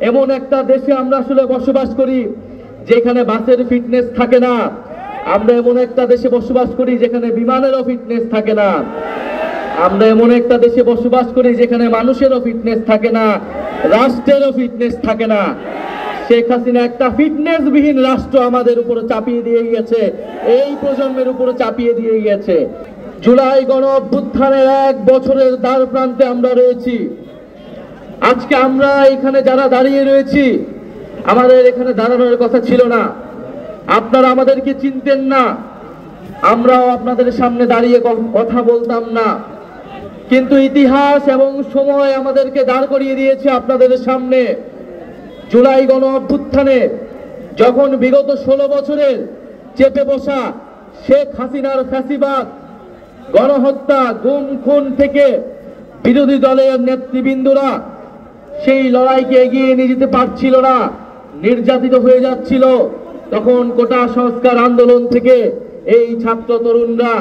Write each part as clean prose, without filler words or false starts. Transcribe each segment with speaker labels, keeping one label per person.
Speaker 1: এমন একটা দেশে আমরা আসলে বসবাস করি যেখানে বাসের ফিটনেস থাকে না। আমরা এমন একটা দেশে বসবাস করি যেখানে বিমানেরও ফিটনেস থাকে না। আমরা এমন একটা দেশে বসবাস করি যেখানে মানুষেরও ফিটনেস থাকে না, রাষ্ট্রেরও ফিটনেস থাকে না। শেখ হাসিনা একটা ফিটনেসবিহীন রাষ্ট্র আমাদের উপরে চাপিয়ে দিয়ে গিয়েছে, এই প্রজন্মের উপরে চাপিয়ে দিয়ে গিয়েছে। জুলাই গণ অভ্যুত্থানের 1 বছরের দ্বার প্রান্তে আমরা রয়েছি। আজকে আমরা এখানে যারা দাঁড়িয়ে রয়েছি, আমাদের এখানে দাঁড়ানোর কথা ছিল না। আপনারা আমাদেরকে চিনতেন না, আমরাও আপনাদের সামনে দাঁড়িয়ে কথা বলতাম না। কিন্তু ইতিহাস এবং সময় আমাদেরকে দাঁড় করিয়ে দিয়েছে আপনাদের সামনে। জুলাই গণ অভ্যুত্থানে যখন বিগত 16 বছরের চেপে বসা শেখ হাসিনার ফ্যাসিবাদ, গণহত্যা, গুম খুন থেকে বিরোধী দলের নেতৃবৃন্দরা সেই লড়াইকে এগিয়ে নিয়ে যেতে পারছিল না, নির্যাতিত হয়ে যাচ্ছিল, তখন কোটা সংস্কার আন্দোলন থেকে এই ছাত্র তরুণরা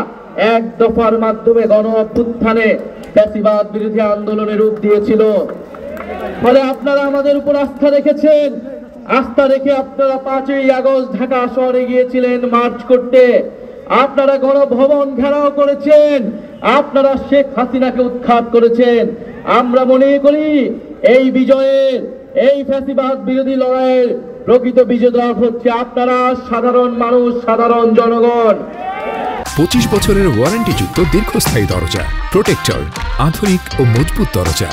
Speaker 1: এক দফার মাধ্যমে গণ অভ্যুত্থানে ফ্যাসিবাদ বিরোধী আন্দোলনের রূপ দিয়েছিল। ফলে আপনারা আমাদের উপর আস্থা রেখেছেন। আস্থা রেখে আপনারা 5ই আগস্ট ঢাকা শহরে গিয়েছিলেন মার্চ করতে। আপনারা গণভবন ঘেরাও করেছেন, আপনারা শেখ হাসিনাকে উৎখাত করেছেন। আমরা মনে করি এই বিজয়ের, এই ফ্যাসিবাদ বিরোধী লড়াইয়ের প্রকৃত বিজেতা হচ্ছে আপনারা, সাধারণ মানুষ, সাধারণ জনগণ।
Speaker 2: 25 বছরের ওয়ারেন্টিযুক্ত দীর্ঘস্থায়ী দরজা প্রোটেক্টর, আধুনিক ও মজবুত দরজা।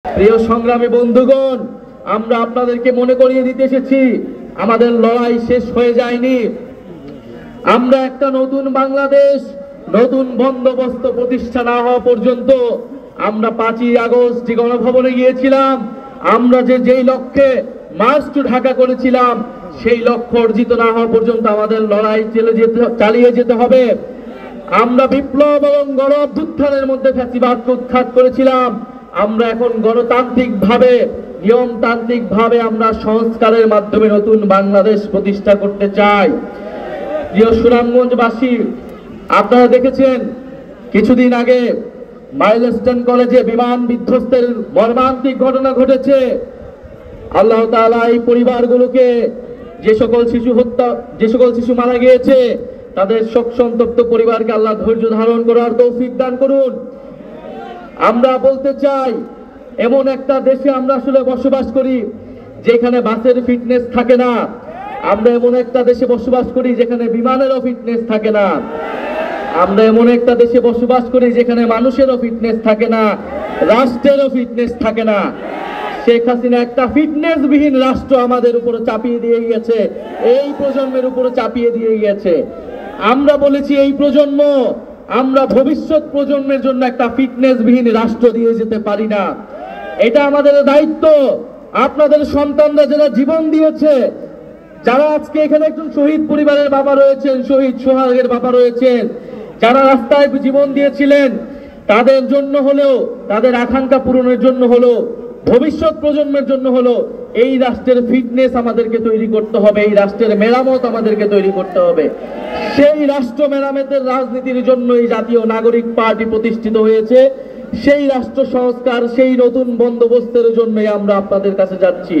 Speaker 1: প্রিয় সংগ্রামী বন্ধুগণ, আমরা আপনাদেরকে মনে করিয়ে দিতে এসেছি আমাদের লড়াই শেষ হয়ে যায়নি। আমরা একটা নতুন বাংলাদেশ, নতুন বন্দোবস্ত প্রতিষ্ঠা না হওয়া পর্যন্ত, আমরা 5ই আগস্ট যে গণভবনে গিয়েছিলাম, আমরা যেই লক্ষ্যে মার্চ টু ঢাকা করেছিলাম, সেই লক্ষ্য অর্জিত না হওয়া পর্যন্ত আমাদের লড়াই চালিয়ে যেতে হবে। আমরা বিপ্লব এবং গণ অভ্যুত্থানের মধ্যে ফ্যাসিবাদকে উৎখাত করেছিলাম। আমরা এখন গণতান্ত্রিক ভাবে, নিয়মতান্ত্রিক ভাবে আমরা সংস্কারের মাধ্যমে নতুন বাংলাদেশ প্রতিষ্ঠা করতে চাই। প্রিয় সুনামগঞ্জবাসী, আপনারা দেখেছেন কিছুদিন আগে মাইলস্টোন কলেজে বিমান বিধ্বস্তের মর্মান্তিক ঘটনা ঘটেছে। আল্লাহ তাআলা এই পরিবারগুলোকে, যে সকল শিশু মারা গিয়েছে, তাদের শোক সন্তপ্ত পরিবারকে আল্লাহ ধৈর্য ধারণ করার তৌফিক দান করুন। আমরা বলতে চাই, এমন একটা দেশে আমরা আসলে বসবাস করি যেখানে বাসের ফিটনেস থাকে না। আমরা এমন একটা দেশে বসবাস করি যেখানে বিমানেরও ফিটনেস থাকে না। আমরা এমন একটা দেশে বসবাস করি যেখানে মানুষেরও ফিটনেস থাকে না, রাষ্ট্রেরও ফিটনেস থাকে না। শেখ হাসিনা একটা ফিটনেসবিহীন রাষ্ট্র আমাদের উপরে চাপিয়ে দিয়ে গিয়েছে, এই প্রজন্মের উপরে চাপিয়ে দিয়ে গিয়েছে। আমরা বলেছি এই প্রজন্ম, আমরা ভবিষ্যৎ প্রজন্মের জন্য একটা ফিটনেসবিহীন রাষ্ট্র দিয়ে যেতে পারি না। এটা আমাদের দায়িত্ব। আপনাদের সন্তানরা যারা জীবন দিয়েছে, যারা আজকে এখানে একজন শহীদ পরিবারের বাবা রয়েছেন, শহীদ সোহাগের বাবা রয়েছেন, যারা রাস্তায় জীবন দিয়েছিলেন, তাদের জন্য হলেও, তাদের আকাঙ্ক্ষা পূরণের জন্য হলো, ভবিষ্যৎ প্রজন্মের জন্য হলো, এই রাষ্ট্রের ফিটনেস আমাদেরকে তৈরি করতে হবে, এই রাষ্ট্রের মেরামত আমাদেরকে তৈরি করতে হবে। সেই রাষ্ট্র মেরামতের রাজনীতির জন্য এই জাতীয় নাগরিক পার্টি প্রতিষ্ঠিত হয়েছে। সেই রাষ্ট্র সংস্কার, সেই নতুন বন্দোবস্তের জন্যই আমরা আপনাদের কাছে যাচ্ছি।